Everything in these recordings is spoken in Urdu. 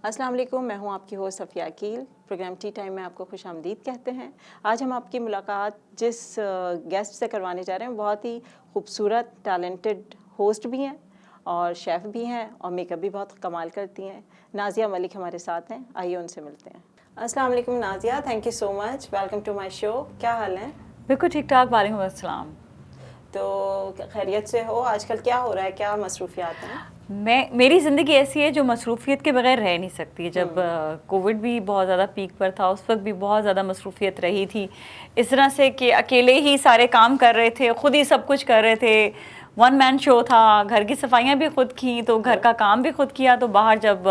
السلام علیکم، میں ہوں آپ کی host Safia Aqeel. Programme tea time میں آپ کو خوش آمدید کہتے ہیں۔ آج ہم آپ کی ملاقات جس گیسٹ سے کروانے جا رہے ہیں بہت ہی خوبصورت ٹیلنٹڈ ہوسٹ بھی ہیں اور شیف بھی ہیں اور میک اپ بھی بہت کمال کرتی ہیں۔ نازیہ ملک ہمارے ساتھ ہیں، آئیے ان سے ملتے ہیں۔ السلام علیکم Nazia, thank you so much, welcome to my show. کیا حال ہے؟ بالکل ٹھیک ٹھاک، وعلیکم السلام۔ تو خیریت سے ہو؟ آج کل کیا ہو رہا ہے، کیا مصروفیات ہیں؟ میری زندگی ایسی ہے جو مصروفیت کے بغیر رہ نہیں سکتی۔ جب کووڈ بھی بہت زیادہ پیک پر تھا اس وقت بھی بہت زیادہ مصروفیت رہی تھی، اس طرح سے کہ اکیلے ہی سارے کام کر رہے تھے، خود ہی سب کچھ کر رہے تھے، ون مین شو تھا، گھر کی صفائیاں بھی خود کی تو گھر کا کام بھی خود کیا۔ تو باہر جب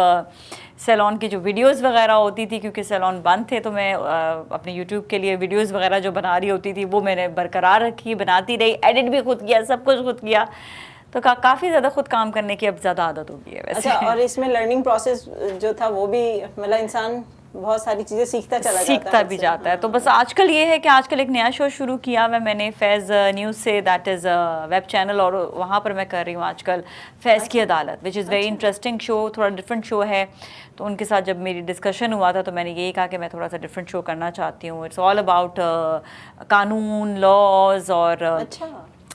سیلون کی جو ویڈیوز وغیرہ ہوتی تھی، کیونکہ سیلون بند تھے، تو میں اپنے یوٹیوب کے لیے ویڈیوز وغیرہ جو بنا رہی ہوتی تھی وہ میں نے برقرار رکھی، بناتی رہی، ایڈٹ بھی خود کیا، سب کچھ خود کیا۔ تو کافی زیادہ خود کام کرنے کی اب زیادہ عادت ہو گئی ہے ویسے۔ اچھا، اور اس میں لرننگ پروسیس جو تھا وہ بھی مطلب انسان بہت ساری چیزیں سیکھتا بھی جاتا ہے۔ تو بس آج کل یہ ہے کہ آج کل ایک نیا شو شروع کیا میں نے فیض نیوز سے، دیٹ از ویب چینل، اور وہاں پر میں کر رہی ہوں آج کل فیض کی عدالت، وچ از ویری انٹرسٹنگ شو، تھوڑا ڈفرینٹ شو ہے۔ تو ان کے ساتھ جب میری ڈسکشن ہوا تھا تو میں نے یہی کہا کہ میں تھوڑا سا ڈفرینٹ شو کرنا چاہتی ہوں۔ اٹس آل اباؤٹ قانون، لاز، اور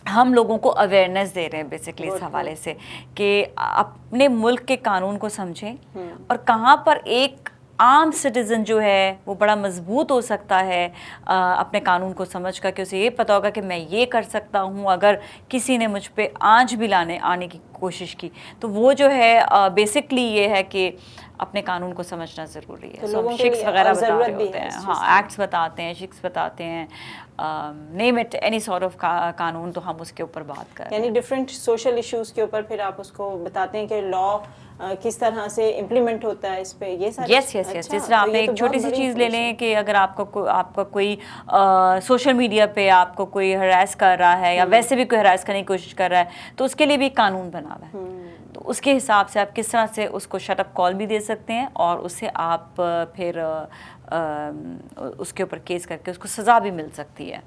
ہم لوگوں کو اویئرنیس دے رہے ہیں بیسکلی اس حوالے سے کہ اپنے ملک کے قانون کو سمجھیں اور کہاں پر ایک عام سٹیزن جو ہے وہ بڑا مضبوط ہو سکتا ہے اپنے قانون کو سمجھ کر، کہ اسے یہ پتہ ہوگا کہ میں یہ کر سکتا ہوں اگر کسی نے مجھ پہ آنچ بھی آنے کی کوشش کی۔ تو وہ جو ہے بیسکلی یہ ہے کہ اپنے قانون کو سمجھنا ضروری ہے۔ ہم شکس وغیرہ بتا رہے ہوتے ہیں، ہاں ایکٹس بتاتے ہیں، شکس بتاتے ہیں، name it any sort of قانون، تو ہم اس کے اوپر بات کر رہے ہیں، یعنی ڈفرینٹ سوشل ایشوز کے اوپر پھر آپ اس کو بتاتے ہیں کہ لا کس طرح سے امپلیمنٹ ہوتا ہے اس پہ، یہ ساری۔ یس یس یس، جس طرح آپ ایک چھوٹی سی چیز لے لیں کہ اگر آپ کا کوئی سوشل میڈیا پہ آپ کو کوئی ہراس کر رہا ہے یا ویسے بھی کوئی ہراس کرنے کی کوشش کر رہا ہے تو اس کے لیے بھی قانون بنا ہوا ہے۔ تو اس کے حساب سے آپ کس طرح سے اس کو شٹ اپ کال بھی دے سکتے ہیں اور اسے آپ پھر اس کے اوپر کیس کر کے اس کو سزا بھی مل سکتی ہے۔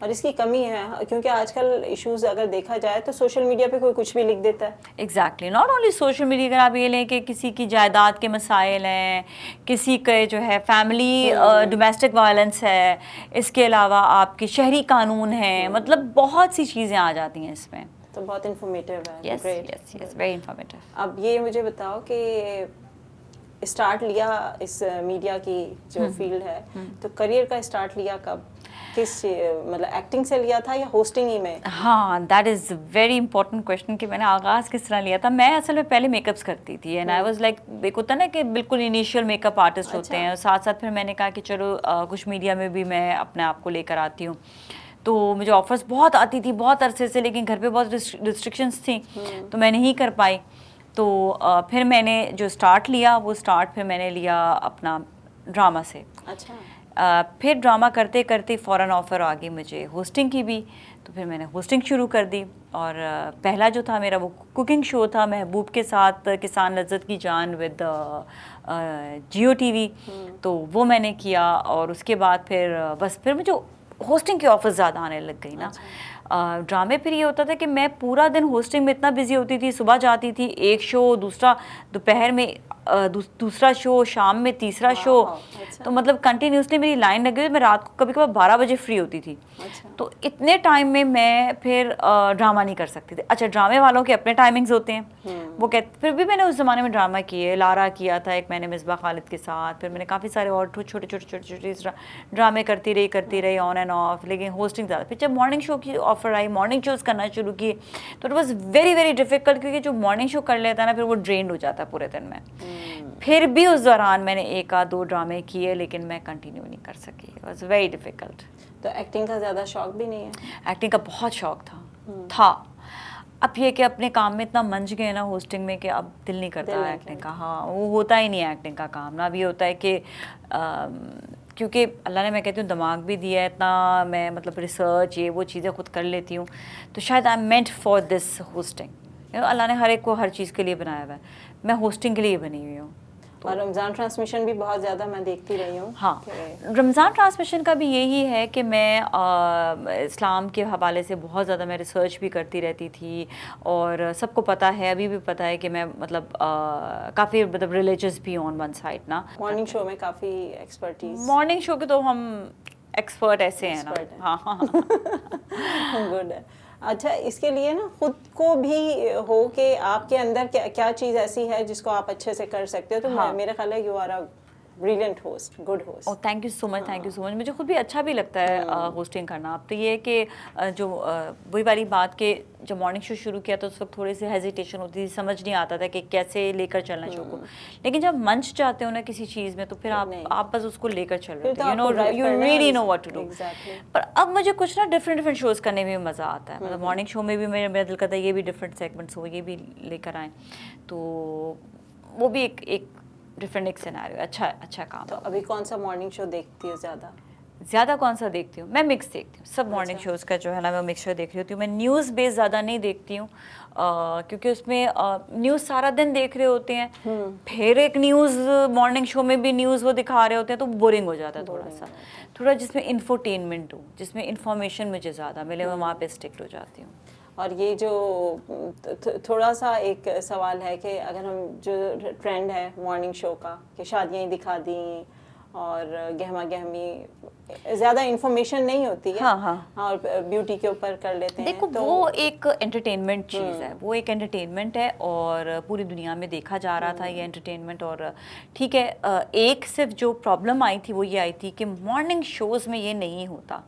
اور اس کی کمی ہے کیونکہ آج کل ایشوز اگر دیکھا جائے تو سوشل میڈیا پہ کوئی کچھ بھی لکھ دیتا ہے۔ Exactly, not only social media, اگر آپ یہ لیں کہ کسی کی جائیداد کے مسائل ہیں، کسی کے جو ہے فیملی ڈومیسٹک وائلنس ہے، اس کے علاوہ آپ کے شہری قانون ہیں، مطلب بہت سی چیزیں آ جاتی ہیں اس میں۔ تو بہت انفارمیٹیو ہے۔ یس یس یس، ویری انفارمیٹیو۔ اب یہ مجھے بتاؤ کہ اسٹارٹ لیا اس میڈیا کی جو فیلڈ ہے تو کریئر کا اسٹارٹ لیا کب، کس مطلب ایکٹنگ سے لیا تھا یا ہوسٹنگ ہی میں؟ ہاں، that is very important question کہ میں نے آغاز کس طرح لیا تھا۔ میں اصل میں پہلے میک اپس کرتی تھی اینڈ آئی واز لائک، ایک ہوتا ہے نا کہ بالکل انیشیل میک اپ آرٹسٹ ہوتے ہیں، ساتھ ساتھ پھر میں نے کہا کہ چلو کچھ میڈیا میں بھی میں اپنے آپ کو لے کر آتی ہوں۔ تو مجھے آفرز بہت آتی تھی بہت عرصے سے، لیکن گھر پہ بہت ریسٹرکشنس تھیں تو میں نہیں کر پائی۔ تو پھر میں نے جو اسٹارٹ لیا وہ اسٹارٹ پھر میں نے لیا اپنا ڈرامہ سے۔ اچھا۔ پھر ڈرامہ کرتے کرتے فوراً آفر آ گئی مجھے ہوسٹنگ کی بھی، تو پھر میں نے ہوسٹنگ شروع کر دی۔ اور پہلا جو تھا میرا وہ کوکنگ شو تھا محبوب کے ساتھ، کسان لذت کی جان ود جیو ٹی وی، تو وہ میں نے کیا۔ اور اس کے بعد پھر مجھے ہوسٹنگ کی آفر زیادہ آنے لگ گئی نا۔ ڈرامے پھر یہ ہوتا تھا کہ میں پورا دن ہوسٹنگ میں اتنا بزی ہوتی تھی، صبح جاتی تھی ایک شو، دوسرا دوپہر میں دوسرا شو، شام میں تیسرا شو، تو مطلب کنٹینیوسلی میری لائن لگی ہوئی، میں رات کو کبھی کبھی 12 بجے فری ہوتی تھی۔ تو اتنے ٹائم میں پھر ڈرامہ نہیں کر سکتی تھی۔ اچھا، ڈرامے والوں کے اپنے ٹائمنگز ہوتے ہیں، وہ کہتے، پھر بھی میں نے اس زمانے میں ڈرامہ کیے، لارا کیا تھا ایک میں نے مصباح خالد کے ساتھ، پھر میں نے کافی سارے اور چھوٹے چھوٹے ڈرامے کرتی رہی آن اینڈ آف، لیکن ہوسٹنگ زیادہ۔ پھر جب مارننگ شو کی آفر آئی، مارننگ شوز کرنا شروع کیے، تو it was very very difficult, کیونکہ جو مارننگ شو کر لیتا ہے نا پھر وہ ڈرینڈ ہو جاتا ہے پورے دن میں۔ پھر بھی اس دوران میں نے 1-2 ڈرامے کیے لیکن میں کنٹینیو نہیں کر سکی، اٹ واز ویری ڈیفیکلٹ۔ تو ایکٹنگ کا زیادہ شوق بھی نہیں ہے؟ ایکٹنگ کا بہت شوق تھا۔ اب یہ کہ اپنے کام میں اتنا منج گئے نا ہوسٹنگ میں کہ اب دل نہیں کرتا ایکٹنگ کا۔ ہاں، وہ ہوتا ہی نہیں ہے ایکٹنگ کا کام نا۔ اب یہ ہوتا ہے کہ کیونکہ اللہ نے، میں کہتی ہوں، دماغ بھی دیا ہے اتنا، میں مطلب ریسرچ یہ وہ چیزیں خود کر لیتی ہوں، تو شاید I am meant for this hosting. اللہ نے ہر ایک کو ہر چیز کے لیے بنایا ہوا ہے، میں ہوسٹنگ کے لیے بنی ہوئی ہوں۔ اور رمضان ٹرانسمیشن بھی بہت زیادہ میں دیکھتی رہی ہوں. ہاں, رمضان ٹرانسمیشن کا بھی یہی ہے کہ میں اسلام کے حوالے سے بہت زیادہ میں ریسرچ بھی کرتی رہتی تھی, اور سب کو پتہ ہے, ابھی بھی پتہ ہے کہ میں مطلب کافی مطلب ریلیجس بھی ہوں آن ون سائڈ نا. مارننگ شو میں کافی ایکسپرٹیز, مارننگ شو کے تو ہم ایکسپرٹ ایسے ہیں نا. ہاں ہاں گڈ ہے. اچھا, اس کے لیے نا خود کو بھی ہو کہ آپ کے اندر کیا چیز ایسی ہے جس کو آپ اچھے سے کر سکتے ہو, تو میرا خیال ہے you are a brilliant host, good host. Oh thank you so much, thank you so much. مجھے خود بھی اچھا بھی لگتا ہے ہوسٹنگ کرنا. اب تو یہ ہے کہ جو وہی والی بات کہ جب مارننگ شو شروع کیا تو اس وقت تھوڑی سی ہیزیٹیشن ہوتی تھی, سمجھ نہیں آتا تھا کہ کیسے لے کر چلنا شو کو. لیکن جب منچ جاتے ہو نا کسی چیز میں تو پھر آپ بس اس کو لے کر چل رہے ہوتے, you really know what to do. پر اب مجھے کچھ نا ڈفرینٹ شوز کرنے میں مزہ آتا ہے. مطلب مارننگ شو میں بھی میرا دل کرتا ہے یہ بھی ڈفرینٹ سیگمنٹس ہو, یہ بھی لے کر آئیں, تو وہ بھی ایک ڈفرینٹ ایک سیناریو, اچھا کام. تو ابھی کون سا مارننگ شو دیکھتی ہو زیادہ کون سا دیکھتی ہوں؟ میں مکس دیکھتی ہوں سب مارننگ شوز کا جو ہے نا, میں مکسچر دیکھ رہی ہوتی ہوں. میں نیوز بیس زیادہ نہیں دیکھتی ہوں, کیونکہ اس میں نیوز سارا دن دیکھ رہے ہوتے ہیں, پھر ایک نیوز مارننگ شو میں بھی نیوز وہ دکھا رہے ہوتے ہیں, تو بورنگ ہو جاتا ہے تھوڑا جس میں انفرٹینمنٹ ہو, جس میں انفارمیشن مجھے زیادہ ملے, میں وہاں پہ اسٹک ہو جاتی ہوں. اور یہ جو تھوڑا سا ایک سوال ہے کہ اگر ہم جو ٹرینڈ ہے مارننگ شو کا کہ شادیاں دکھا دیں اور گہما گہمی, زیادہ انفارمیشن نہیں ہوتی ہے, اور بیوٹی کے اوپر کر لیتے ہیں. دیکھو وہ ایک انٹرٹینمنٹ چیز ہے, وہ ایک انٹرٹینمنٹ ہے, اور پوری دنیا میں دیکھا جا رہا تھا یہ انٹرٹینمنٹ. اور ٹھیک ہے, ایک صرف جو پرابلم آئی تھی وہ یہ آئی تھی کہ مارننگ شوز میں یہ نہیں ہوتا.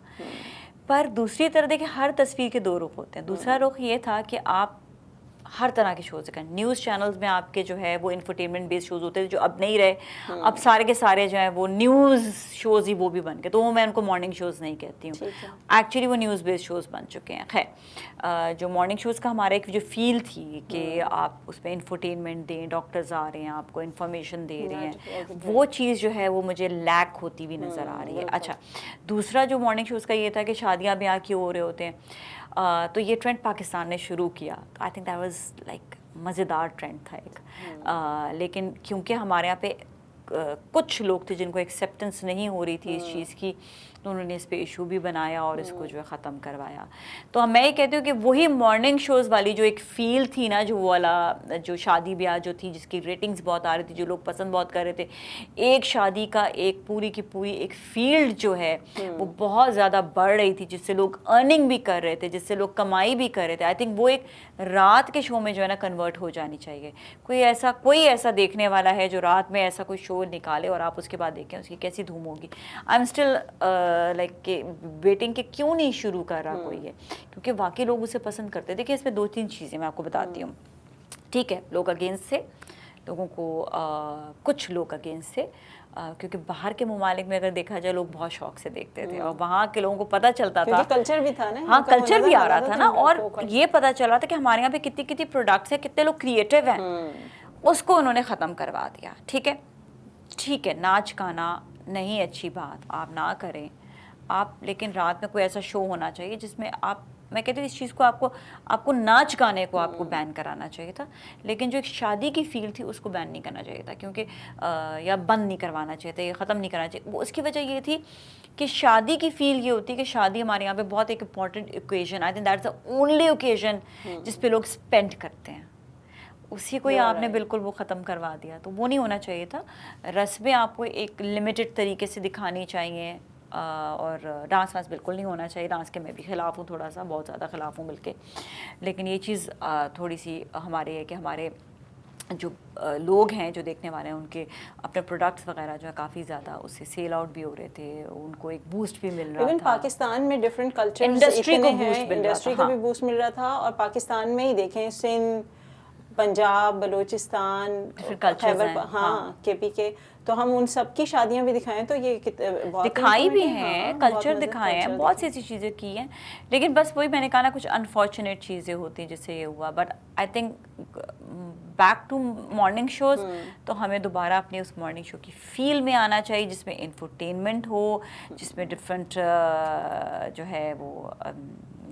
پر دوسری طرح دیکھیں ہر تصویر کے دو رخ ہوتے ہیں. دوسرا رخ یہ تھا کہ آپ ہر طرح کے شوز دیکھیں. نیوز چینلز میں آپ کے جو ہے وہ انفرٹینمنٹ بیس شوز ہوتے ہیں جو اب نہیں رہے, اب سارے کے سارے جو ہیں وہ نیوز شوز ہی وہ بھی بن گئے, تو وہ میں ان کو مارننگ شوز نہیں کہتی ہوں, ایکچولی وہ نیوز بیس شوز بن چکے ہیں. خیر, جو مارننگ شوز کا ہمارا ایک جو فیل تھی کہ آپ اس میں انفرٹینمنٹ دیں, ڈاکٹرز آ رہے ہیں آپ کو انفارمیشن دے رہے ہیں, وہ چیز جو ہے وہ مجھے لیک ہوتی ہوئی نظر آ رہی ہے. اچھا, دوسرا جو مارننگ شوز کا یہ تھا کہ شادیاں بیاہ کی ہو رہے ہوتے ہیں, تو یہ ٹرینڈ پاکستان نے شروع کیا. I think that was like مزیدار ٹرینڈ تھا ایک, لیکن کیونکہ ہمارے یہاں پہ کچھ لوگ تھے جن کو ایکسیپٹنس نہیں ہو رہی تھی اس چیز کی, تو انہوں نے اس پہ ایشو بھی بنایا اور اس کو جو ہے ختم کروایا. تو میں یہ کہتی ہوں کہ وہی مارننگ شوز والی جو ایک فیل تھی نا, جو والا جو شادی بیاہ جو تھی جس کی ریٹنگز بہت آ رہی تھی, جو لوگ پسند بہت کر رہے تھے, ایک شادی کا ایک پوری کی پوری ایک فیلڈ جو ہے وہ بہت زیادہ بڑھ رہی تھی, جس سے لوگ ارننگ بھی کر رہے تھے, جس سے لوگ کمائی بھی کر رہے تھے. آئی تھنک وہ ایک رات کے شو میں جو ہے نا کنورٹ ہو جانی چاہیے. کوئی ایسا دیکھنے والا ہے جو رات میں ایسا کوئی شو نکالے اور آپ اس کے بعد دیکھیں اس کی کیسی دھوم ہوگی. آئی ایم اسٹل لائک کہ ویٹنگ کہ کیوں نہیں شروع کر رہا کوئی ہے, کیونکہ واقعی لوگ اسے پسند کرتے ہیں. دیکھیں اس میں 2-3 چیزیں میں آپ کو بتاتی ہوں. ٹھیک ہے, لوگ اگینسٹ تھے, لوگوں کو کچھ لوگ اگینسٹ تھے, کیونکہ باہر کے ممالک میں اگر دیکھا جائے لوگ بہت شوق سے دیکھتے تھے, اور وہاں کے لوگوں کو پتہ چلتا تھا, کلچر بھی تھا نا, ہاں کلچر بھی آ رہا تھا نا, اور یہ پتہ چل رہا تھا کہ ہمارے یہاں پہ کتنی پروڈکٹس ہیں, کتنے لوگ کریٹو ہیں. اس کو انہوں نے ختم کروا دیا. ٹھیک ہے, ناچ گانا نہیں اچھی بات, آپ نہ کریں آپ, لیکن رات میں کوئی ایسا شو ہونا چاہیے جس میں میں کہتی ہوں اس چیز کو آپ کو ناچ گانے کو آپ کو بین کرانا چاہیے تھا, لیکن جو ایک شادی کی فیل تھی اس کو بین نہیں کرنا چاہیے تھا, کیونکہ یا بند نہیں کروانا چاہیے تھا, یا ختم نہیں کرنا چاہیے. اس کی وجہ یہ تھی کہ شادی کی فیل یہ ہوتی ہے کہ شادی ہمارے یہاں پہ بہت ایک important occasion, I think that's the only occasion جس پہ لوگ اسپینڈ کرتے ہیں, اسی کو آپ نے بالکل وہ ختم کروا دیا. تو وہ نہیں ہونا چاہیے تھا. رسمیں آپ کو ایک لمیٹڈ طریقے سے دکھانی چاہیے, اور ڈانس وانس بالکل نہیں ہونا چاہیے. ڈانس کے میں بھی خلاف ہوں, تھوڑا سا بہت زیادہ خلاف ہوں بلکہ, لیکن یہ چیز تھوڑی سی ہمارے ہے کہ ہمارے جو لوگ ہیں جو دیکھنے والے ہیں ان کے اپنے پروڈکٹس وغیرہ جو ہے کافی زیادہ اس سے سیل آؤٹ بھی ہو رہے تھے, ان کو ایک بوسٹ بھی مل رہا تھا. ایون پاکستان میں ڈفرینٹ کلچر انڈسٹری کو بھی بوسٹ مل رہا تھا, اور پاکستان میں ہی دیکھیں سندھ, پنجاب, بلوچستان, خیبر, ہاں کے پی کے, تو ہم ان سب کی شادیاں بھی دکھائیں تو یہ دکھائی بھی ہیں, کلچر دکھائے ہیں, بہت سی ایسی چیزیں کی ہیں, لیکن بس وہی میں نے کہا نا کچھ انفارچونیٹ چیزیں ہوتی ہیں جس سے یہ ہوا. But I think back to morning shows, تو ہمیں دوبارہ اپنی اس مارننگ شو کی فیل میں آنا چاہیے جس میں انفرٹینمنٹ ہو, جس میں ڈفرینٹ جو ہے وہ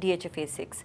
DHA phase 6।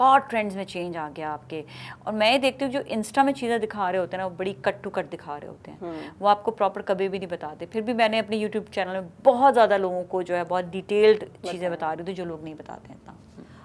بہت ٹرینڈز میں چینج آ گیا آپ کے. اور میں دیکھتی ہوں جو انسٹا میں چیزیں دکھا رہے ہوتے ہیں نا وہ بڑی کٹ ٹو کٹ دکھا رہے ہوتے ہیں, وہ آپ کو پراپر کبھی بھی نہیں بتاتے. پھر بھی میں نے اپنے یوٹیوب چینل میں بہت زیادہ لوگوں کو جو ہے بہت ڈیٹیلڈ چیزیں بتا رہی تھی جو لوگ نہیں بتاتے ہیں اتنا.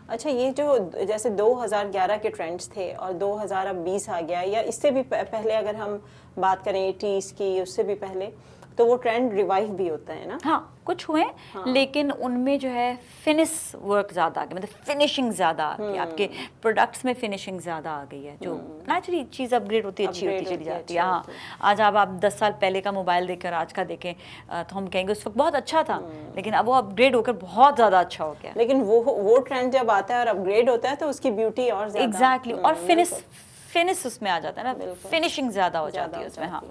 اچھا, یہ جو جیسے 2011 کے ٹرینڈس تھے اور 2020 آ گیا, یا اس سے بھی پہلے اگر ہم بات کریں 80s کی, اس سے بھی پہلے, تو وہ ٹرینڈ ریوائو بھی ہوتا ہے نا. ہاں کچھ ہوئے, لیکن ان میں جو ہے فنس ورک زیادہ آ گیا, مطلب فنیشنگ زیادہ آ گئی, آپ کے پروڈکٹس میں فنیشنگ زیادہ آ گئی ہے, جو نیچرلی چیز اپ گریڈ ہوتی ہے, اچھی ہوتی چلی جاتی ہے. ہاں, آج آپ 10 سال پہلے کا موبائل دیکھ کر آج کا دیکھیں تو ہم کہیں گے اس وقت بہت اچھا تھا, لیکن اب وہ اپ گریڈ ہو کر بہت زیادہ اچھا ہو گیا. لیکن وہ ٹرینڈ جب آتا ہے اور اپ گریڈ ہوتا ہے تو اس کی بیوٹی اور زیادہ. ایگزیکٹلی, اور فنس اس میں آ جاتا ہے نا, فنیشنگ زیادہ ہو جاتی ہے اس میں. ہاں,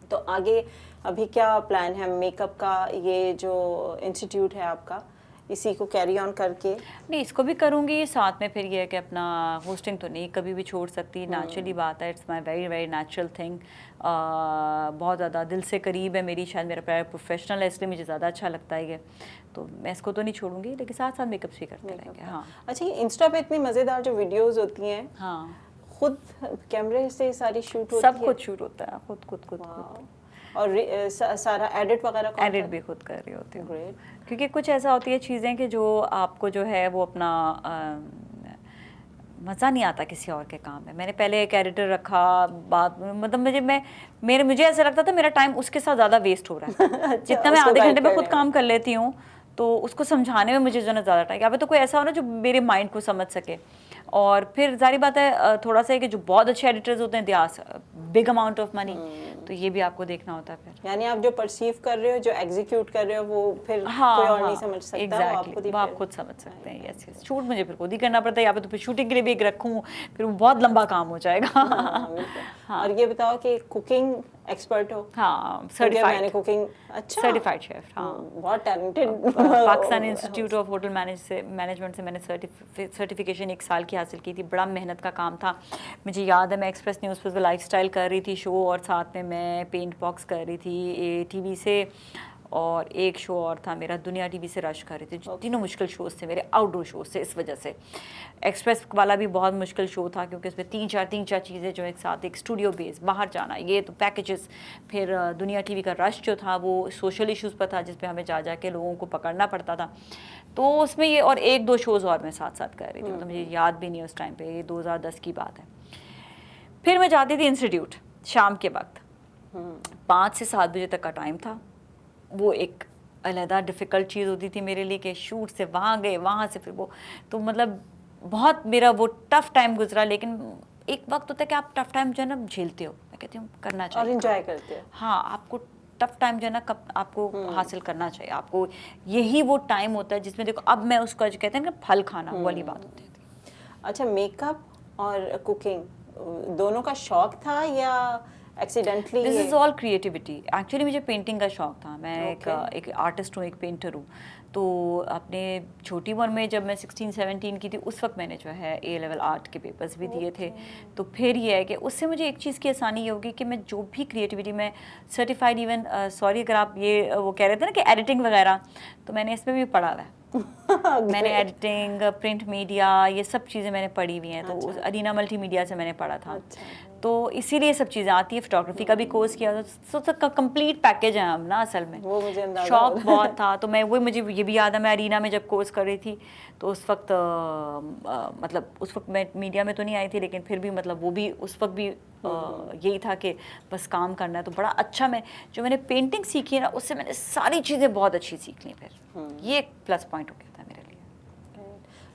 تو آگے ابھی کیا پلان ہے میک اپ کا؟ یہ جو انسٹیٹیوٹ ہے آپ کا, اسی کو کیری آن کر کے؟ نہیں, اس کو بھی کروں گی ساتھ میں. پھر یہ ہے کہ اپنا ہوسٹنگ تو نہیں کبھی بھی چھوڑ سکتی, نیچرلی بات ہے, it's my very very natural thing. بہت زیادہ دل سے قریب ہے میری, شاید میرا پروفیشنل ہے اس لیے مجھے زیادہ اچھا لگتا ہے یہ, تو میں اس کو تو نہیں چھوڑوں گی, لیکن ساتھ ساتھ میک اپ بھی کرتے رہیں گے. ہاں. اچھا, یہ انسٹا پہ اتنی مزیدار جو ویڈیوز ہوتی ہیں, ہاں, خود کیمرے سے ساری شوٹ ہوتی ہے؟ سب کچھ شوٹ ہوتا ہے خود. اور سارا ایڈٹ وغیرہ ایڈٹ بھی خود کر رہی ہوتی ہوں, کیونکہ کچھ ایسا ہوتی ہے چیزیں کہ جو آپ کو جو ہے وہ اپنا مزہ نہیں آتا کسی اور کے کام میں. میں نے پہلے ایک ایڈیٹر رکھا, بات مطلب مجھے ایسا لگتا تھا میرا ٹائم اس کے ساتھ زیادہ ویسٹ ہو رہا ہے. جتنا میں آدھے گھنٹے میں خود کام کر لیتی ہوں تو اس کو سمجھانے میں مجھے جو ہے نا زیادہ ٹائم, یا پھر تو کوئی ایسا ہو نا جو میرے مائنڈ کو سمجھ سکے. اور پھر ظاہری بات ہے تھوڑا سا ہے کہ جو بہت اچھے ایڈیٹرز ہوتے ہیں, they are big amount of money, تو یہ بھی آپ کو دیکھنا ہوتا ہے. پھر یعنی آپ جو پرسیو کر رہے ہو, جو ایگزیکیوٹ کر رہے ہو, وہ پھر کوئی اور نہیں سمجھ سکتا, وہ آپ خود سمجھ سکتے ہیں. یس یس, شوٹ مجھے پھر خود ہی کرنا پڑتا ہے, یا پھر تو پھر شوٹنگ کے لیے بھی ایک رکھوں, پھر وہ بہت لمبا کام ہو جائے گا. اور یہ بتاؤ کہ کوکنگ ایکسپرٹ ہو؟ ہاں, سرٹیفائڈ شیف. ہاں, بہت talented. Pakistan institute of hotel management سے میں نے سرٹیفکیشن 1 سال کی حاصل کی تھی. بڑا محنت کا کام تھا. مجھے یاد ہے میں ایکسپریس نیوز پر لائف اسٹائل کر رہی تھی شو, اور ساتھ میں پینٹ باکس کر رہی تھی ٹی وی سے, اور ایک شو اور تھا میرا دنیا ٹی وی سے رش کر رہی تھی. تینوں مشکل شوز تھے میرے, آؤٹ ڈور شوز تھے. اس وجہ سے ایکسپریس والا بھی بہت مشکل شو تھا, کیونکہ اس میں تین چار چیزیں جو ایک ساتھ, ایک اسٹوڈیو بیس, باہر جانا, یہ تو پیکیجز. پھر دنیا ٹی وی کا رش جو تھا وہ سوشل ایشوز پر تھا, جس پہ ہمیں جا کے لوگوں کو پکڑنا پڑتا تھا. تو اس میں یہ اور 1-2 شوز اور میں ساتھ کر رہی تھی, تو مجھے یاد بھی نہیں اس ٹائم پہ, یہ 2010 کی بات ہے. پھر میں جاتی تھی انسٹیٹیوٹ شام کے وقت, 5 سے 7 بجے تک کا ٹائم تھا. وہ ایک علیحدہ ڈیفیکلٹ چیز ہوتی تھی میرے لیے کہ شوٹ سے وہاں گئے, وہاں سے پھر وہ, تو مطلب بہت میرا وہ ٹف ٹائم گزرا. لیکن ایک وقت ہوتا ہے کہ آپ ٹف ٹائم جو ہے نا جھیلتے ہو, میں کہتی ہوں کرنا چاہیے, اور انجوائے کرتے ہو. ہاں, آپ کو ٹف ٹائم جو ہے نا آپ کو حاصل کرنا چاہیے. آپ کو یہی وہ ٹائم ہوتا ہے جس میں دیکھو اب میں اس کا جو کہتے ہیں نا پھل کھانا, وہ والی بات ہوتی ہے. اچھا, میک اپ اور کوکنگ دونوں کا شوق تھا یا ایکسیڈنٹلی؟ دس از آل کریٹیوٹی. ایکچولی مجھے پینٹنگ کا شوق تھا. میں ایک آرٹسٹ ہوں, ایک پینٹر ہوں. تو اپنے چھوٹی عمر میں جب میں 16-17 کی تھی, اس وقت میں نے جو ہے A لیول آرٹ کے پیپرز بھی دیے تھے. تو پھر یہ ہے کہ اس سے مجھے ایک چیز کی آسانی یہ ہوگی کہ میں جو بھی کریٹیوٹی میں سرٹیفائڈ, ایون سوری اگر آپ یہ وہ کہہ رہے تھے نا کہ ایڈیٹنگ وغیرہ, تو میں نے اس میں بھی پڑھا ہوا ہے. میں نے ایڈیٹنگ, پرنٹ میڈیا, یہ سب چیزیں میں نے پڑھی ہوئی ہیں. تو ارینا ملٹی میڈیا سے میں نے پڑھا تھا, تو اسی لیے سب چیزیں آتی ہیں. فوٹوگرافی کا بھی کورس کیا, تو کمپلیٹ پیکیج ہے ہم نا اصل میں. شوق بہت تھا, تو میں مجھے یہ بھی یاد ہے, میں ارینا میں جب کورس کر رہی تھی تو اس وقت مطلب اس وقت میں میڈیا میں تو نہیں آئی تھی, لیکن پھر بھی مطلب وہ بھی اس وقت بھی یہی تھا کہ بس کام کرنا ہے. تو بڑا اچھا میں جو میں نے پینٹنگ سیکھی ہے نا, اس سے میں نے ساری چیزیں بہت اچھی سیکھ لیں. پھر یہ ایک پلس پوائنٹ ہو گیا تھا میرے لیے.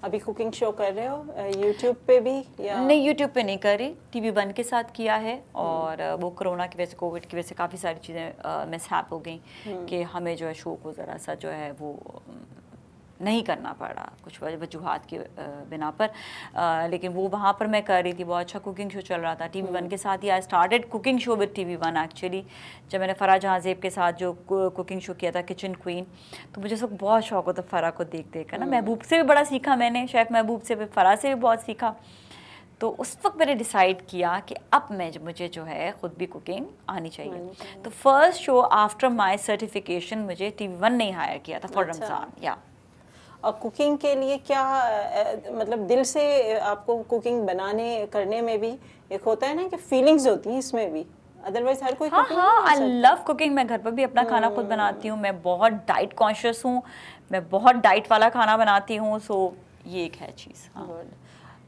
ابھی کوکنگ شو کر رہے ہو یوٹیوب پہ بھی یا نہیں؟ یوٹیوب پہ نہیں کر رہی, TV1 کے ساتھ کیا ہے. اور وہ کرونا کی وجہ سے, کووڈ کی وجہ سے کافی ساری چیزیں مس ہیپ ہو گئیں کہ ہمیں جو ہے شو کو ذرا سا جو ہے وہ نہیں کرنا پڑا کچھ وجوہات کی بنا پر. لیکن وہ وہاں پر میں کر رہی تھی, بہت اچھا کوکنگ شو چل رہا تھا. TV1 کے ساتھ ہی I started cooking show with TV1 actually. جب میں نے فرح جہاں زیب کے ساتھ جو کوکنگ شو کیا تھا کچن کوئین, تو مجھے سب بہت شوق ہوتا فرح کو دیکھ کر نا. محبوب سے بھی بڑا سیکھا میں نے, شیف محبوب سے بھی, فرح سے بھی بہت سیکھا. تو اس وقت میں نے ڈیسائیڈ کیا کہ اب مجھے جو ہے خود بھی کوکنگ آنی چاہیے. تو first show after my certification مجھے TV1 نے ہائر کیا تھا فار رمضان. یا اور کوکنگ کے لیے کیا مطلب دل سے آپ کو کوکنگ بنانے کرنے میں بھی ایک ہوتا ہے نا کہ فیلنگز ہوتی ہیں اس میں بھی, ادروائز ہر کوئی cooking ہاں نہیں کر آئی لو کوکنگ. میں گھر پر بھی اپنا کھانا خود بناتی ہوں. میں بہت ڈائٹ کانشیس ہوں, میں بہت ڈائٹ والا کھانا بناتی ہوں. سو یہ ایک ہے چیز. ہاں Good.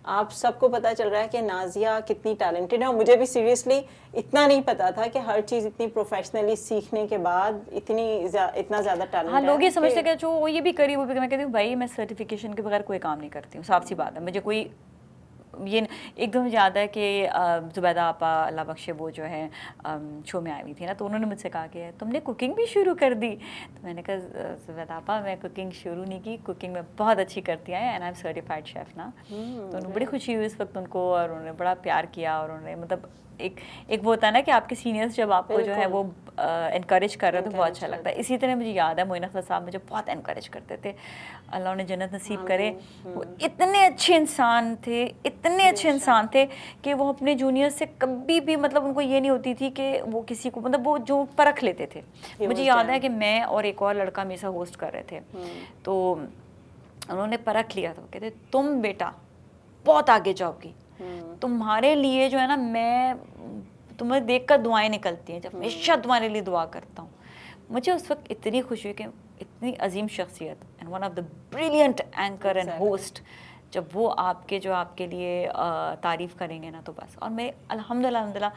آپ سب کو پتہ چل رہا ہے کہ نازیہ کتنی ٹیلنٹڈ ہے, اور مجھے بھی سیریسلی اتنا نہیں پتا تھا کہ ہر چیز اتنی پروفیشنلی سیکھنے کے بعد اتنا زیادہ ٹیلنٹ ہے. ہاں لوگ یہ سمجھتے کہ جو وہ یہ بھی کری وہ بھی, میں کہتی ہوں بھائی میں سرٹیفکیشن کے بغیر کوئی کام نہیں کرتی ہوں. صاف سی بات ہے. مجھے کوئی یہ ایک دم یاد ہے کہ زبیدہ آپا اللہ بخشے وہ جو ہے شو میں آئی ہوئی تھی نا, تو انہوں نے مجھ سے کہا کہ تم نے کوکنگ بھی شروع کر دی. تو میں نے کہا زبیدہ آپا میں کوکنگ شروع نہیں کی, کوکنگ میں بہت اچھی کرتی ہیں and I am certified chef نا. تو انہیں بڑی خوشی ہوئی اس وقت ان کو, اور انہوں نے بڑا پیار کیا, اور انہوں نے مطلب ایک وہ ہوتا ہے نا کہ آپ کے سینئرس جب آپ کو جو ہے وہ انکریج کر رہے تو بہت اچھا لگتا ہے. اسی طرح مجھے یاد ہے معین اختر صاحب مجھے بہت انکریج کرتے تھے, اللہ انہیں جنت نصیب کرے. وہ اتنے اچھے انسان تھے, اتنے اچھے انسان تھے کہ وہ اپنے جونیئر سے کبھی بھی مطلب ان کو یہ نہیں ہوتی تھی کہ وہ کسی کو مطلب وہ جو پرکھ لیتے تھے. مجھے یاد ہے کہ میں اور ایک اور لڑکا میرے ساتھ ہوسٹ کر رہے تھے, تو انہوں نے پرکھ لیا تھا. کہتے تم بیٹا بہت آگے جاؤ گی, تمہارے لیے جو ہے نا میں تمہیں دیکھ کر دعائیں نکلتی ہیں, جب ہمیشہ تمہارے لیے دعا کرتا ہوں. مجھے اس وقت اتنی خوشی ہوئی کہ اتنی عظیم شخصیت and one of the brilliant anchor and host, جب وہ آپ کے لیے تعریف کریں گے نا تو بس. اور میں الحمدللہ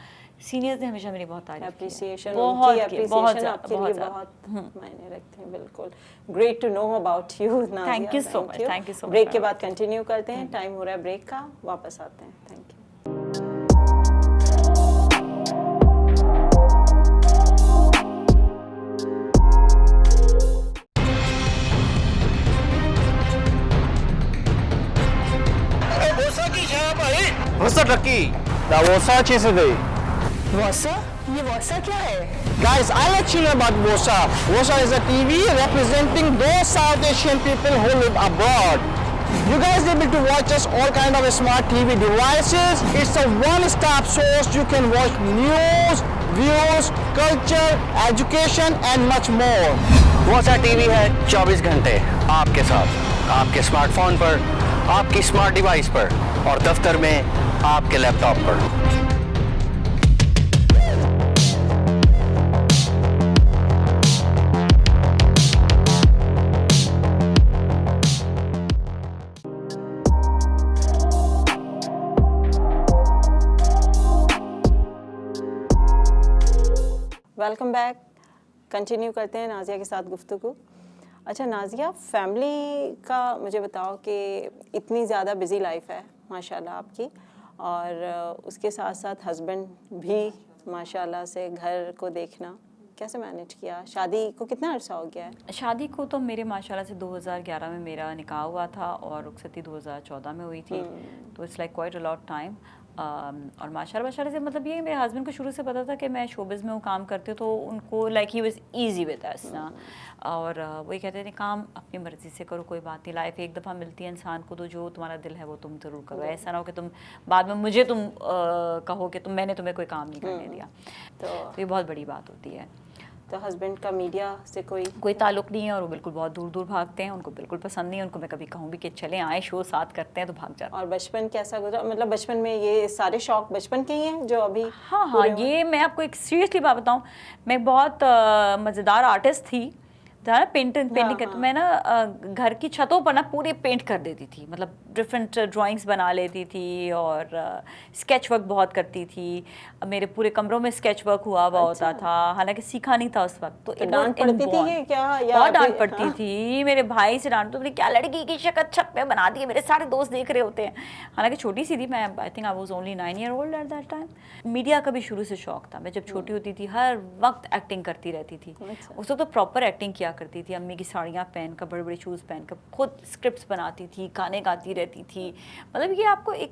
سینئرز نے ہمیشہ میری بہت تعریف اپریسیشن بہت آپ کے لیے بہت معنی رکھتے ہیں. بالکل great to know about you Nazia. Thank you so much, thank you so much. Break کے بعد کنٹینیو کرتے ہیں, ٹائم ہو رہا ہے بریک کا, واپس آتے ہیں. Thank you. What's Lucky? The Vosa chase gay. واسا یہ واسا کیا ہے؟ Guys, I'll let you know about Vosa. Vosa is a TV representing those South Asian people who live abroad. You guys able to watch us all kind of smart TV devices. It's a one-stop source. You can watch news, views, culture, education and much more. Vosa TV ہے 24 گھنٹے آپ کے ساتھ, آپ کے اسمارٹ فون پر, آپ کی اسمارٹ ڈیوائس پر, اور دفتر میں آپ کے لیپ ٹاپ پر. Welcome back. کنٹینیو کرتے ہیں نازیہ کے ساتھ گفتگو. اچھا نازیہ, فیملی کا مجھے بتاؤ کہ اتنی زیادہ بزی لائف ہے ماشاء اللہ آپ کی, اور اس کے ساتھ ساتھ ہسبینڈ بھی ماشاء اللہ سے گھر کو دیکھنا, کیسے مینیج کیا؟ شادی کو کتنا عرصہ ہو گیا ہے؟ شادی کو تو میرے ماشاء اللہ سے 2011 میں میرا نکاح ہوا تھا, اور رخصتی 2014 میں ہوئی تھی. تو it's like quite a lot time. اور ماشاء اللہ سے مطلب یہ میرے ہسبینڈ کو شروع سے پتا تھا کہ میں شوبز میں وہ کام کرتی ہوں, تو ان کو لائک ہی واز ایزی ود اس نا. اور وہی کہتے تھے کام اپنی مرضی سے کرو, کوئی بات نہیں, لائف ایک دفعہ ملتی ہے انسان کو, تو جو تمہارا دل ہے وہ تم ضرور کرو. ایسا نہ ہو کہ تم بعد میں مجھے تم کہو کہ میں نے تمہیں کوئی کام نہیں کرنے دیا. تو یہ بہت بڑی بات ہوتی ہے. تو ہسبینڈ کا میڈیا سے کوئی تعلق نہیں ہے, اور وہ بالکل بہت دور دور بھاگتے ہیں, ان کو بالکل پسند نہیں ہے. ان کو میں کبھی کہوں بھی کہ چلیں آئیں شو ساتھ کرتے ہیں تو بھاگ جاتے ہیں. اور بچپن کیسا گزرا؟ مطلب بچپن میں یہ سارے شوق بچپن کے ہی ہیں جو ابھی؟ ہاں یہ میں آپ کو ایک سیریسلی بات بتاؤں, میں بہت مزیدار آرٹسٹ تھی, پینٹنگ کرتی. میں نا گھر کی چھتوں پر نا پورے پینٹ کر دیتی تھی, مطلب ڈفرینٹ ڈرائنگس بنا لیتی تھی, اور اسکیچ ورک بہت کرتی تھی. میرے پورے کمروں میں اسکیچ ورک ہوا ہوتا تھا, حالانکہ سیکھا نہیں تھا اس وقت. تو ڈانٹ پڑتی تھی کیا؟ بہت ڈانٹ پڑتی تھی, میرے بھائی سے ڈانٹ, تو کیا لڑکی کی شکل چھت پہ بنا دی ہے, میرے سارے دوست دیکھ رہے ہوتے ہیں. حالانکہ چھوٹی سی تھی میں, I think I was only 9 years old at that time. Media کا بھی شروع سے شوق تھا. میں جب چھوٹی ہوتی تھی ہر وقت ایکٹنگ کرتی رہتی تھی. اس وقت تو پراپر ایکٹنگ کیا کرتی تھی, امی کی ساڑیاں پہن کر, بڑے بڑے شوز پہن کر, خود اسکرپٹس بناتی تھی, گانے گاتی رہتی تھی. مطلب یہ آپ کو ایک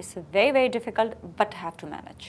It's very very difficult, but have to manage.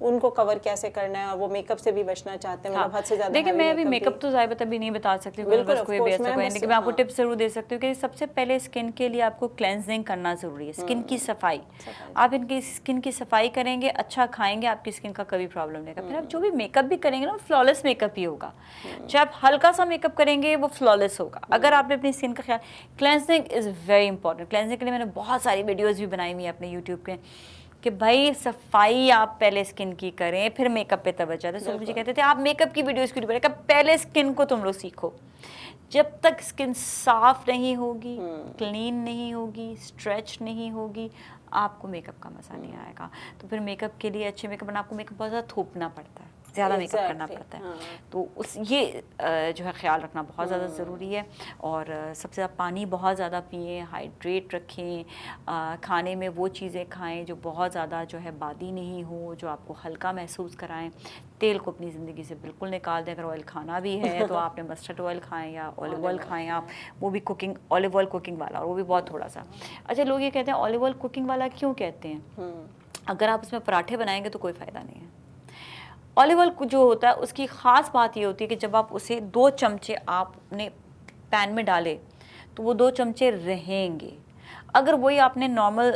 ان کو کور کیسے کرنا ہے, اور وہ میک اپ سے بھی بچنا چاہتے ہیں, مطلب حد سے زیادہ. دیکھیں میں ابھی میک اپ تو ظاہر ابھی نہیں بتا سکتی ہوں, بس کوئی بھی ایسا کوئی نہیں, لیکن میں آپ کو ٹپس ضرور دے سکتی ہوں کہ سب سے پہلے اسکن کے لیے آپ کو کلینزنگ کرنا ضروری ہے, اسکن کی صفائی. آپ ان کی اسکن کی صفائی کریں گے, اچھا کھائیں گے, آپ کی اسکن کا کبھی پرابلم نہیں گا. پھر آپ جو بھی میک اپ بھی کریں گے نا, فلالیس میک اپ ہی ہوگا. جب آپ ہلکا سا میک اپ کریں گے وہ فلالیس ہوگا. اگر آپ نے اپنی اسکن کا خیال, cleansing is very important. Cleansing کے لیے میں نے بہت ساری ویڈیوز بھی بنائی ہوئی ہیں اپنے یوٹیوب کے, کہ بھائی صفائی آپ پہلے اسکن کی کریں پھر میک اپ پہ توجہ دیں. سب مجھے کہتے تھے آپ میک اپ کی ویڈیوز کیوں نہیں بنائیں, کہ پہلے اسکن کو تم لوگ سیکھو. جب تک اسکن صاف نہیں ہوگی, کلین نہیں ہوگی, اسٹریچ نہیں ہوگی, آپ کو میک اپ کا مزہ نہیں آئے گا. تو پھر میک اپ کے لیے اچھے میک اپ بنا, آپ کو میک اپ بہت زیادہ تھوپنا پڑتا ہے, زیادہ میک اپ کرنا پڑتا ہے. تو یہ جو ہے خیال رکھنا بہت زیادہ ضروری ہے. اور سب سے زیادہ پانی بہت زیادہ پئیں, ہائیڈریٹ رکھیں, کھانے میں وہ چیزیں کھائیں جو بہت زیادہ جو ہے بادی نہیں ہو, جو آپ کو ہلکا محسوس کرائیں. تیل کو اپنی زندگی سے بالکل نکال دیں. اگر آئل کھانا بھی ہے تو آپ نے مسٹرڈ آئل کھائیں یا آلیو آئل کھائیں آپ, وہ بھی کوکنگ, آلیو آئل کوکنگ والا, اور وہ بھی بہت تھوڑا سا. اچھا لوگ یہ کہتے ہیں آلیو آئل کوکنگ والا کیوں کہتے ہیں؟ اگر آپ اس میں پراٹھے بنائیں گے تو کوئی فائدہ نہیں ہے. آلیو آئل جو ہوتا ہے اس کی خاص بات یہ ہوتی ہے کہ جب آپ اسے 2 چمچے آپ نے پین میں ڈالے تو وہ 2 چمچے رہیں گے. اگر وہی آپ نے نارمل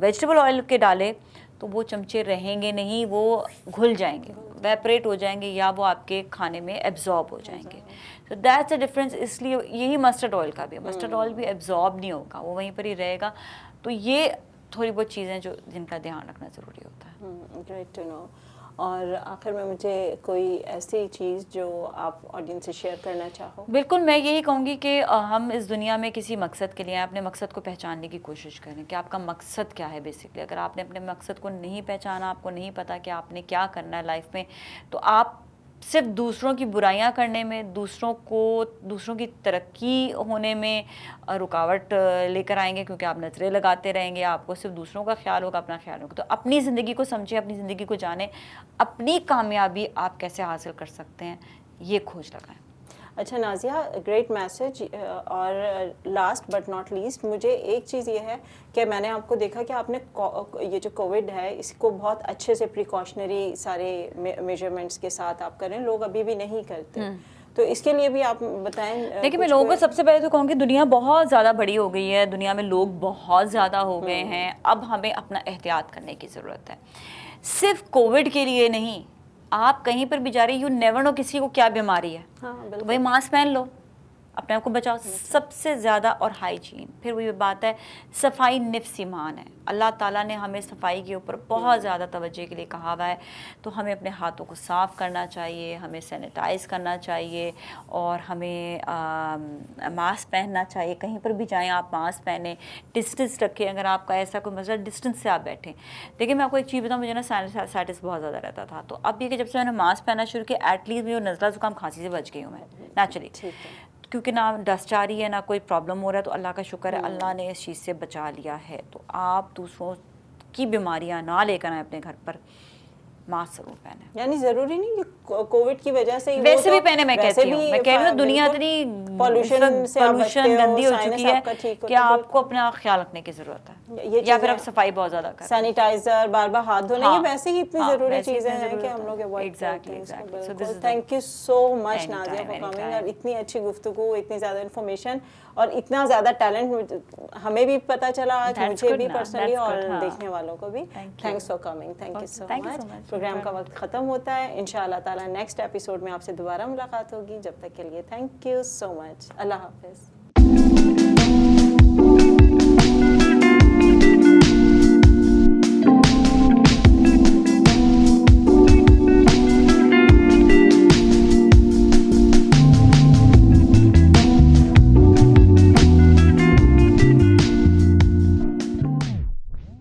ویجیٹیبل آئل کے ڈالے تو وہ چمچے رہیں گے نہیں, وہ گھل جائیں گے, ویپریٹ ہو جائیں گے, یا وہ آپ کے کھانے میں ایبزارب ہو جائیں گے. تو دیٹس اے ڈفرینس. اس لیے یہی مسٹرڈ آئل کا بھی ہے, مسٹرڈ آئل بھی ایبزارب نہیں ہوگا, وہ وہیں پر ہی رہے گا. تو یہ تھوڑی بہت چیزیں جو جن کا دھیان رکھنا ضروری ہوتا ہے. Great to know. اور آخر میں مجھے کوئی ایسی چیز جو آپ آڈینس سے شیئر کرنا چاہو؟ بالکل, میں یہی کہوں گی کہ ہم اس دنیا میں کسی مقصد کے لیے اپنے مقصد کو پہچاننے کی کوشش کریں کہ آپ کا مقصد کیا ہے. بیسکلی اگر آپ نے اپنے مقصد کو نہیں پہچانا, آپ کو نہیں پتا کہ آپ نے کیا کرنا ہے لائف میں, تو آپ صرف دوسروں کی برائیاں کرنے میں, دوسروں کی ترقی ہونے میں رکاوٹ لے کر آئیں گے, کیونکہ آپ نظریں لگاتے رہیں گے. آپ کو صرف دوسروں کا خیال ہوگا, اپنا خیال ہوگا. تو اپنی زندگی کو سمجھیں, اپنی زندگی کو جانیں, اپنی کامیابی آپ کیسے حاصل کر سکتے ہیں یہ کھوج لگائیں. اچھا نازیہ, گریٹ میسج. اور لاسٹ بٹ ناٹ لیسٹ, مجھے ایک چیز یہ ہے کہ میں نے آپ کو دیکھا کہ آپ نے یہ جو کووڈ ہے اس کو بہت اچھے سے پریکاشنری سارے میجرمنٹس کے ساتھ آپ کریں, لوگ ابھی بھی نہیں کرتے. تو اس کے لیے بھی آپ بتائیں. دیکھیں میں لوگوں کو سب سے پہلے تو کہوں کہ دنیا بہت زیادہ بڑی ہو گئی ہے, دنیا میں لوگ بہت زیادہ ہو گئے ہیں. اب ہمیں اپنا احتیاط کرنے کی ضرورت ہے, صرف کووڈ کے لیے نہیں. آپ کہیں پر بھی جا رہے, یو نیور نو کسی کو کیا بیماری ہے, تو وہی ماسک پہن لو, اپنے آپ کو بچاؤ. سب سے زیادہ اور ہائیجین. پھر وہی بات ہے, صفائی نفس ایمان ہے. اللہ تعالیٰ نے ہمیں صفائی کے اوپر بہت زیادہ توجہ کے لیے کہا ہوا ہے. تو ہمیں اپنے ہاتھوں کو صاف کرنا چاہیے, ہمیں سینیٹائز کرنا چاہیے, اور ہمیں ماسک پہننا چاہیے. کہیں پر بھی جائیں آپ ماسک پہنیں, ڈسٹنس رکھیں. اگر آپ کا ایسا کوئی مسئلہ, ڈسٹنس سے آپ بیٹھیں. دیکھیں میں آپ کو ایک چیز بتاؤں, مجھے نا سائنسائٹس بہت زیادہ رہتا تھا. تو اب یہ کہ جب سے میں نے ماسک پہننا شروع کیا, ایٹ لیسٹ مجھے نزلہ زکام کھانسی سے بچ گئی ہوں میں نیچرلی, کیونکہ نہ ڈسٹ آ رہی ہے نہ کوئی پرابلم ہو رہا ہے. تو اللہ کا شکر ہے, اللہ نے اس چیز سے بچا لیا ہے. تو آپ دوسروں کی بیماریاں نہ لے کر آئیں اپنے گھر پر, ماسک ضرور پہنیں. یعنی ضروری نہیں کہ کووڈ کی وجہ سے ویسے بھی پہنے, میں کہتی ہوں, میں کہہ رہی ہوں دنیا اتنی پولوشن گندی ہو چکی ہے کہ آپ کو اپنا خیال رکھنے کی ضرورت ہے, یا پھر آپ صفائی بہت زیادہ کریں. سینیٹائزر, بار بار ہاتھ دھونا, یہ ویسے ہی اتنی ضروری چیزیں ہیں کہ ہم لوگ اوائڈ کرتے ہیں. Thank you so much Nazia for coming, اور اتنی اچھی گفتگو, اتنی زیادہ انفارمیشن, اور اتنا زیادہ ٹیلنٹ ہمیں بھی پتہ چلا آج, مجھے بھی پرسنلی اور دیکھنے والوں کو بھی. Thanks for coming. Thank you so much. Programme کا وقت ختم ہوتا ہے. انشاءاللہ تعالیٰ نیکسٹ ایپیسوڈ میں آپ سے دوبارہ ملاقات ہوگی. جب تک کے لیے تھینک یو سو مچ. اللہ حافظ.